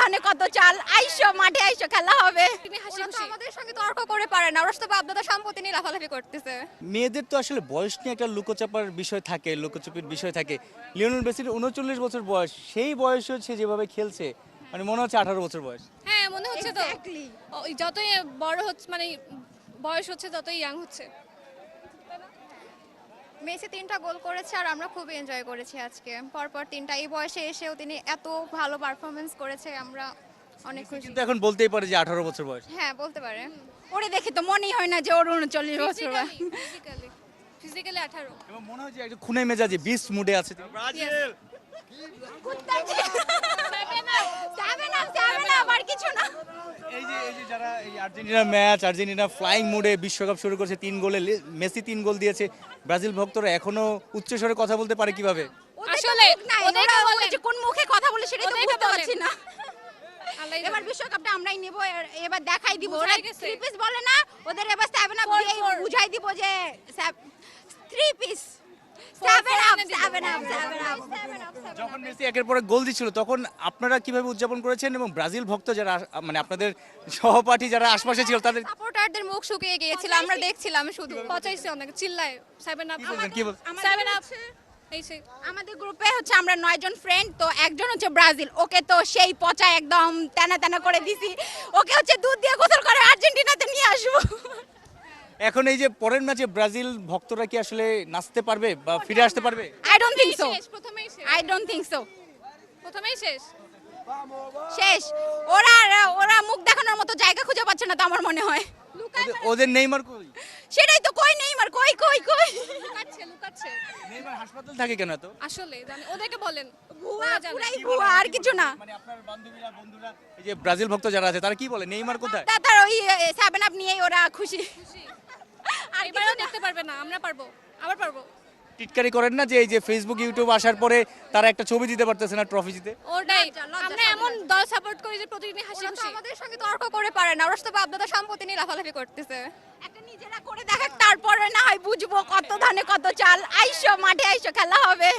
ধানে কত চাল, আইসো মাঠে আইসো খেলা হবে। ওরা তো আমাদের সঙ্গে তর্ক করে পারে না, ওরা তো বাপ-দাদা সম্পত্তি নিয়ে লাফালাফি করতেছে। মেয়েদের তো আসলে বয়স নিয়ে একটা লুকোচাপার বিষয় থাকে, লুকোচুপির বিষয় থাকে। লিওনেল মেসির 39 বছর বয়স, সেই বয়সে সে যেভাবে খেলছে মানে মনে হচ্ছে 18 বছর বয়স। হ্যাঁ মনে হচ্ছে তো Exactly. যতই বড় হচ্ছে মানে বয়স হচ্ছে ততই ইয়াং হচ্ছে। মেসি 3টা গোল করেছে আর আমরা খুব এনজয় করেছি আজকে। পরপর 3টা এই বয়সে এসেও তিনি এত ভালো পারফরমেন্স করেছে, আমরা অনেক খুশি। কিন্তু এখন বলতেই পারে যে 18 বছর বয়স। হ্যাঁ বলতে পারে। ওরে দেখে তো মনেই হয় না যে ওর 39 বছর বয়স। ফিজিক্যালি 18। এবং মনে হয় যে একটা খুনে মেজাজে বিস্ট মুডে আছে তিনি। সেভেন আপ আর কিছু না। এই যে যারা এই আর্জেন্টিনা ম্যাচ, আর্জেন্টিনা ফ্লাইং মুডে বিশ্বকাপ শুরু করেছে 3 গোলে, মেসি 3 গোল দিয়েছে, ব্রাজিল ভক্তরা এখনো উচ্চস্বরে কথা বলতে পারে কিভাবে? আসলে ওদেরকে ওদেরকে বলে যে কোন মুখে কথা বলে সেটাই তো ওদেরকে বুঝতে বলেন। পারছি না। আল্লাহ এবার বিশ্বকাপটা আমরাই নেব, এবার দেখাই দিব। বোঝাই ওরা গেছে। 3 পিস বলে না, ওদের এবার 7 আপ Four, দিয়ে four. বুঝাই দিব যে 3 পিস। Four, 7 four আপ এনে দিব। 7 আপ 7 আপ। যখন মেসি একের পর এক গোল দিচ্ছিল তখন আপনারা কিভাবে উদযাপন করেছেন এবং ব্রাজিল ভক্ত যারা মানে আপনাদের সহপাঠী যারা আশপাশে ছিল তাদের সাপোর্টারদের মুখ শুকিয়ে গিয়েছিল, আমরা দেখছিলাম শুধু পচাইছে অনেক, চিল্লায় 7 আপ কি বলছেন? 7 আপ এই সে আমাদের গ্রুপে হচ্ছে আমরা 9 জন ফ্রেন্ড, তো একজন হচ্ছে ব্রাজিল, ওকে তো সেই পচা একদম টানা টানা করে দিছি। ওকে হচ্ছে দুধ দিয়ে গোসল করে আর্জেন্টিনাতে নিয়ে আসবো। এখন এই যে পরের ম্যাচে ব্রাজিল ভক্তরা কি আসলে নাচতে পারবে বা ফিরে আসতে পারবে? I don't think so. প্রথমেই শেষ আই ডোন্ট থিংক সো। প্রথমেই শেষ। শেষ। ওরা ওরা মুখ দেখানোর মতো জায়গা খুঁজে পাচ্ছে না তো আমার মনে হয়। ওদের নেইমার কই? সেটাই তো, কই নেইমার, কই কই কই। লুকাচ্ছে নেইমার হাসপাতাল থাকে কেন তো? আসলে জানি, ওদেরকে বলেন। ভুয়া, ওরা জানে। পুরাই ভুয়া, আর কিছু না। মানে আপনার বান্ধবীরা বন্ধুরা এই যে ব্রাজিল ভক্ত যারা আছে তারা কি বলে নেইমার কোথায়? তার ওই 7 আপ নিয়েই ওরা খুশি। আর এবারেও দেখতে পারবে না, আমরা পারবো, আবার পারবো। টিটকারি করেন না যে এই যে ফেসবুক ইউটিউব আসার পরে তারা একটা ছবি দিতে পারতেছে না ট্রফি জিতে? ওটাই লজ্জা আমরা এমন দল সাপোর্ট করি যে প্রতিদিন হাসি খুশি। আমাদের সঙ্গে তর্ক করে পারে না, ওরা তো বাপ-দাদা সম্পত্তি নিয়ে লাফালাফি করতেছে। একটা নিজেরা করে দেখাক, তারপরে না হয় বুঝবো কত ধানে কত চাল, আইসো মাঠে আইসো খেলা হবে।